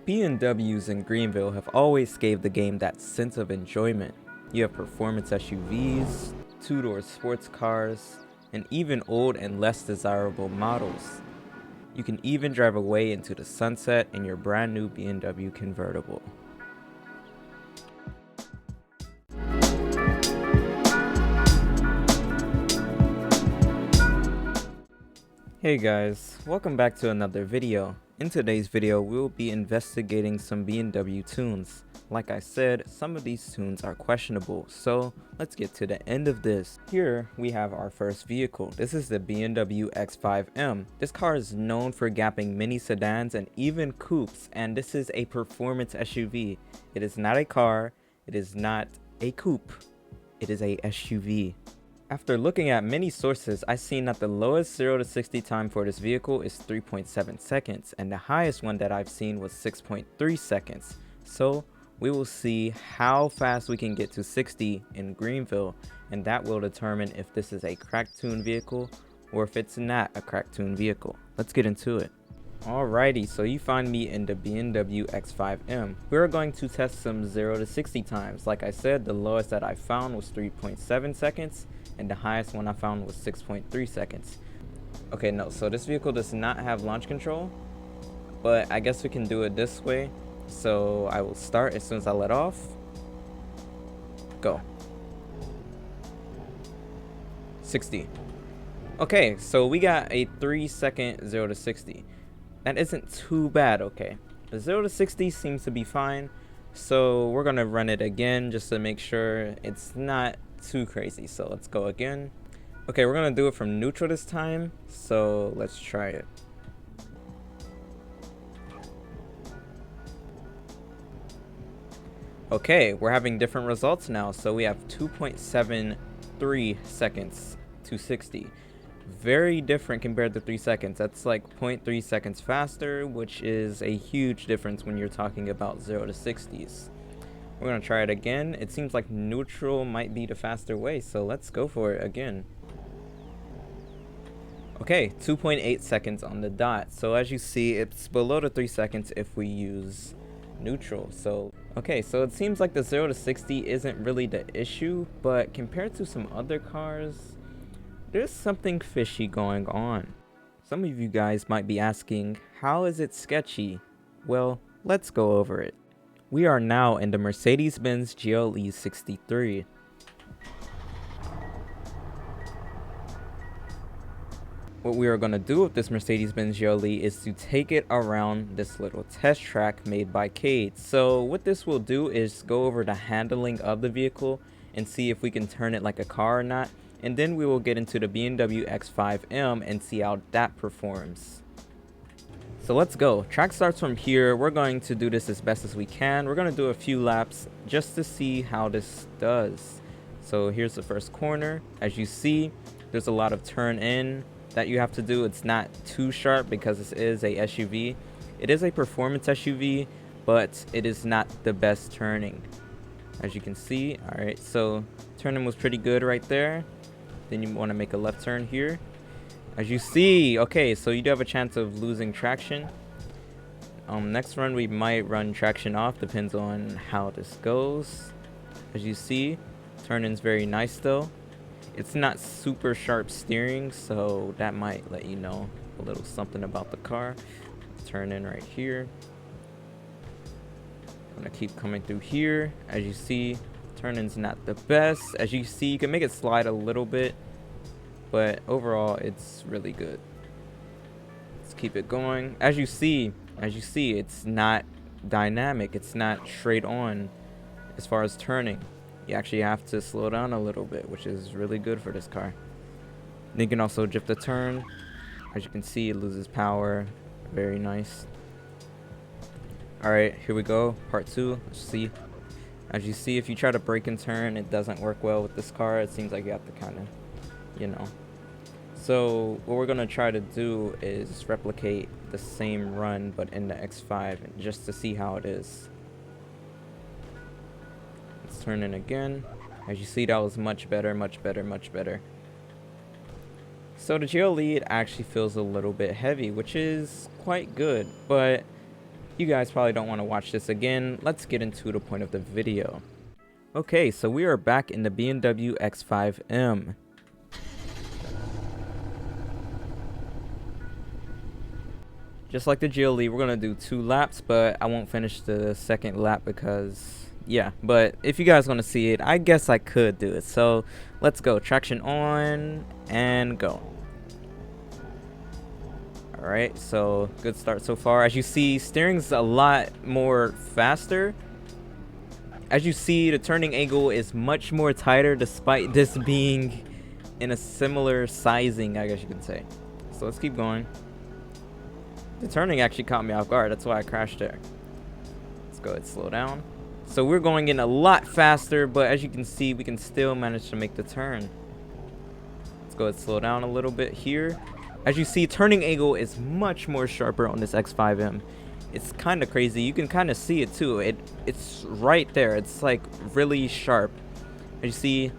BMWs in Greenville have always gave the game that sense of enjoyment. You have performance SUVs, two-door sports cars, and even old and less desirable models. You can even drive away into the sunset in your brand new BMW convertible. Hey guys, welcome back to another video. In today's video, we'll be investigating some BMW tunes. Like I said, some of these tunes are questionable, so let's get to the end of this. Here we have our first vehicle. This is the BMW X5M. This car is known for gapping mini sedans and even coupes, and this is a performance SUV. It is not a car, it is not a coupe, it is a SUV. After looking at many sources, I've seen that the lowest 0 to 60 time for this vehicle is 3.7 seconds, and the highest one that I've seen was 6.3 seconds. So we will see how fast we can get to 60 in Greenville, and that will determine if this is a crack tune vehicle or if it's not a crack tune vehicle. Let's get into it. Alrighty, so you find me in the BMW X5M. We're going to test some 0 to 60 times. Like I said, the lowest that I found was 3.7 seconds. And the highest one I found was 6.3 seconds. Okay, no, so this vehicle does not have launch control, but I guess we can do it this way. So I will start as soon as I let off. Go. 60. Okay, so we got a 3-second 0 to 60. That isn't too bad, okay. The 0 to 60 seems to be fine. So we're gonna run it again just to make sure it's not too crazy. So let's go again. Okay, we're gonna do it from neutral this time, so let's try it. Okay, we're having different results now. So we have 2.73 seconds to 60. Very different compared to 3 seconds. That's like 0.3 seconds faster, which is a huge difference when you're talking about 0 to 60s. We're gonna try it again. It seems like neutral might be the faster way, so let's go for it again. Okay, 2.8 seconds on the dot. So as you see, it's below the 3 seconds if we use neutral. So okay, so it seems like the 0 to 60 isn't really the issue, but compared to some other cars, there's something fishy going on. Some of you guys might be asking, how is it sketchy? Well, let's go over it. We are now in the Mercedes-Benz GLE 63. What we are going to do with this Mercedes-Benz GLE is to take it around this little test track made by Cade. So what this will do is go over the handling of the vehicle and see if we can turn it like a car or not. And then we will get into the BMW X5M and see how that performs. So let's go. Track starts from here. We're going to do this as best as we can. We're going to do a few laps just to see how this does. So here's the first corner. As you see, there's a lot of turn in that you have to do. It's not too sharp because this is a SUV. It is a performance SUV, but it is not the best turning, as you can see. All right, so turning was pretty good right there. Then you want to make a left turn here. As you see, okay, so you do have a chance of losing traction. Next run, we might run traction off, depends on how this goes. As you see, turn-in's very nice though. It's not super sharp steering, so that might let you know a little something about the car. Turn in right here. I'm gonna keep coming through here. As you see, turn-in's not the best. As you see, you can make it slide a little bit, but overall it's really good. Let's keep it going. As you see, it's not dynamic. It's not straight on as far as turning. You actually have to slow down a little bit, which is really good for this car. Then you can also drift the turn. As you can see, it loses power. Very nice. All right, here we go. Part 2. Let's see. As you see, if you try to brake and turn, it doesn't work well with this car. It seems like you have to kind of, you know. So what we're gonna try to do is replicate the same run but in the X5 just to see how it is. Let's turn in again. As you see, that was much better, much better, much better. So the GLE, it actually feels a little bit heavy, which is quite good, but You guys probably don't want to watch this again. Let's get into the point of the video. Okay, so we are back in the BMW X5M. Just like the GLE, we're gonna do 2 laps, but I won't finish the second lap because, yeah. But if you guys want to see it, I guess I could do it. So let's go. Traction on and go. Alright, so good start so far. As you see, steering's a lot more faster. As you see, the turning angle is much more tighter despite this being in a similar sizing, I guess you can say. So let's keep going. The turning actually caught me off guard. That's why I crashed there. Let's go ahead and slow down. So we're going in a lot faster, but as you can see, we can still manage to make the turn. Let's go ahead and slow down a little bit here. As you see, turning angle is much more sharper on this X5M. It's kind of crazy. You can kind of see it too. It's right there. It's like really sharp. As you see,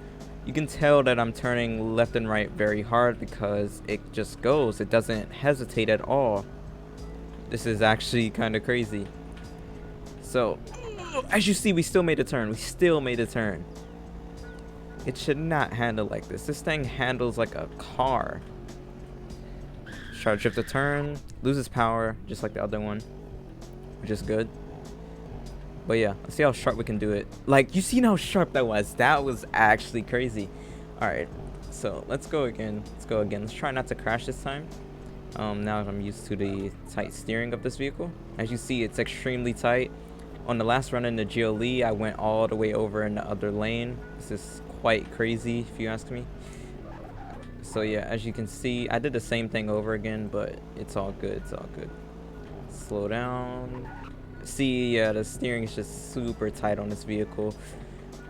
you can tell that I'm turning left and right very hard because it just goes. It doesn't hesitate at all. This is actually kind of crazy. So, as you see, we still made a turn. We still made a turn. It should not handle like this. This thing handles like a car. Try to drift the turn, loses power, just like the other one, which is good. But yeah, let's see how sharp we can do it. Like, you seen how sharp that was? That was actually crazy. All right, so let's go again. Let's try not to crash this time. Now I'm used to the tight steering of this vehicle. As you see, it's extremely tight. On the last run in the GLE, I went all the way over in the other lane. This is quite crazy, if you ask me. So yeah, as you can see, I did the same thing over again, but it's all good. It's all good. Slow down. See, yeah, the steering is just super tight on this vehicle.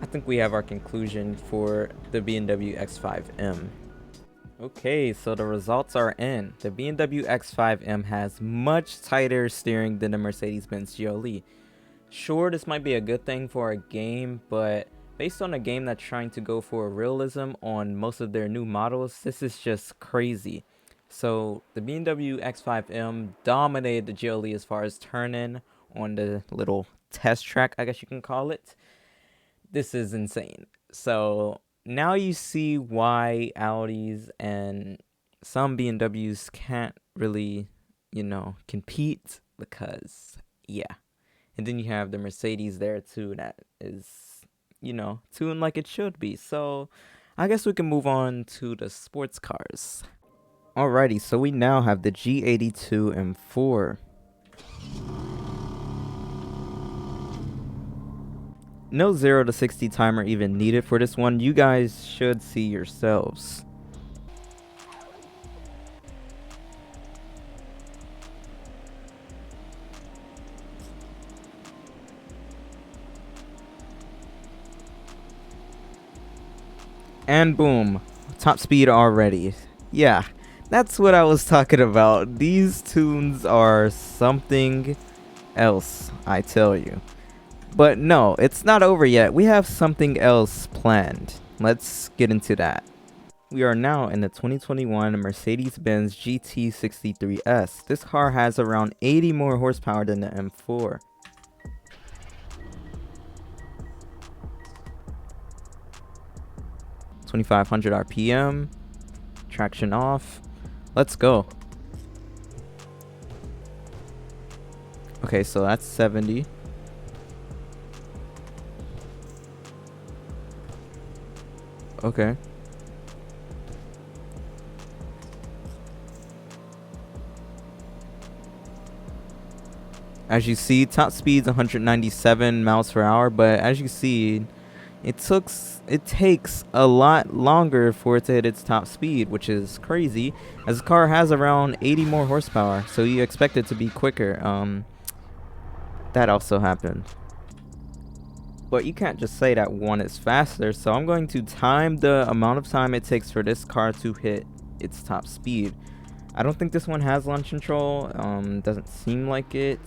I think we have our conclusion for the BMW X5M. Okay, so the results are in. The BMW X5M has much tighter steering than the Mercedes-Benz GLE. Sure, this might be a good thing for a game, but based on a game that's trying to go for realism on most of their new models, this is just crazy. So the BMW X5M dominated the GLE as far as turning on the little test track, I guess you can call it. This is insane. So now you see why Audis and some BMWs can't really, compete because, yeah. And then you have the Mercedes there too that is, tuned like it should be. So I guess we can move on to the sports cars. Alrighty, so we now have the G82 M4. No 0 to 60 timer even needed for this one. You guys should see yourselves. And boom, top speed already. Yeah, that's what I was talking about. These tunes are something else, I tell you. But no, it's not over yet. We have something else planned. Let's get into that. We are now in the 2021 Mercedes-Benz GT63S. This car has around 80 more horsepower than the M4. $2,500 RPM. Traction off. Let's go. Okay, so that's 70. Okay. As you see, top speed's 197 miles per hour, but as you see, it takes a lot longer for it to hit its top speed, which is crazy, as the car has around 80 more horsepower, so you expect it to be quicker. That also happened. But you can't just say that one is faster, so I'm going to time the amount of time it takes for this car to hit its top speed. I don't think this one has launch control. Doesn't seem like it.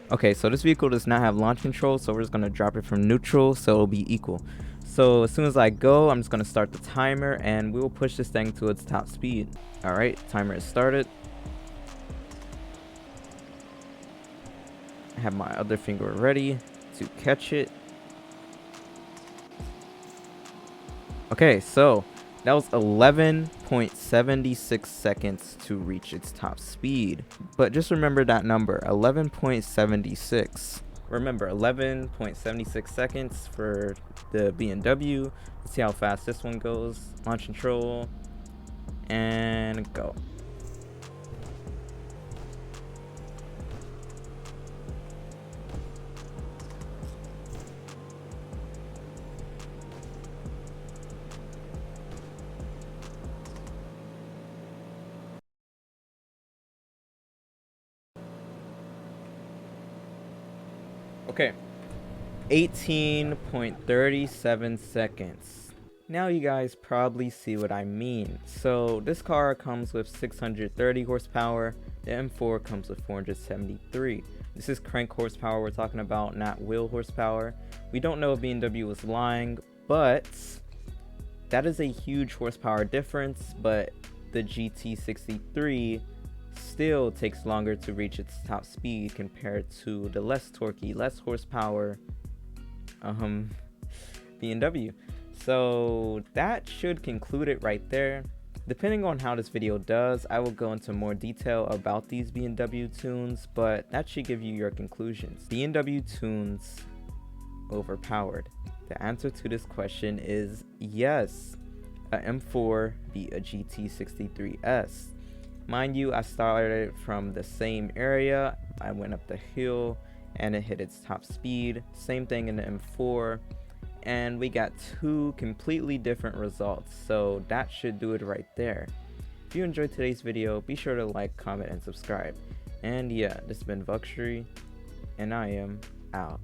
Okay, so this vehicle does not have launch control, so we're just going to drop it from neutral, so it'll be equal. So as soon as I go, I'm just going to start the timer, and we will push this thing to its top speed. Alright, timer is started. I have my other finger ready to catch it. Okay, so that was 11.76 seconds to reach its top speed. But just remember that number, 11.76. Remember, 11.76 seconds for the BMW. Let's see how fast this one goes. Launch control and go. Okay, 18.37 seconds. Now you guys probably see what I mean. So this car comes with 630 horsepower. The M4 comes with 473. This is crank horsepower we're talking about, not wheel horsepower. We don't know if BMW was lying, but that is a huge horsepower difference. But the GT63 still takes longer to reach its top speed compared to the less torquey, less horsepower BMW. So that should conclude it right there. Depending on how this video does, I will go into more detail about these BMW tunes, but that should give you your conclusions. BMW tunes overpowered. The answer to this question is yes. A M4 beat a GT63S. Mind you, I started from the same area. I went up the hill and it hit its top speed. Same thing in the M4. And we got two completely different results. So that should do it right there. If you enjoyed today's video, be sure to like, comment, and subscribe. And yeah, this has been Vuxury, and I am out.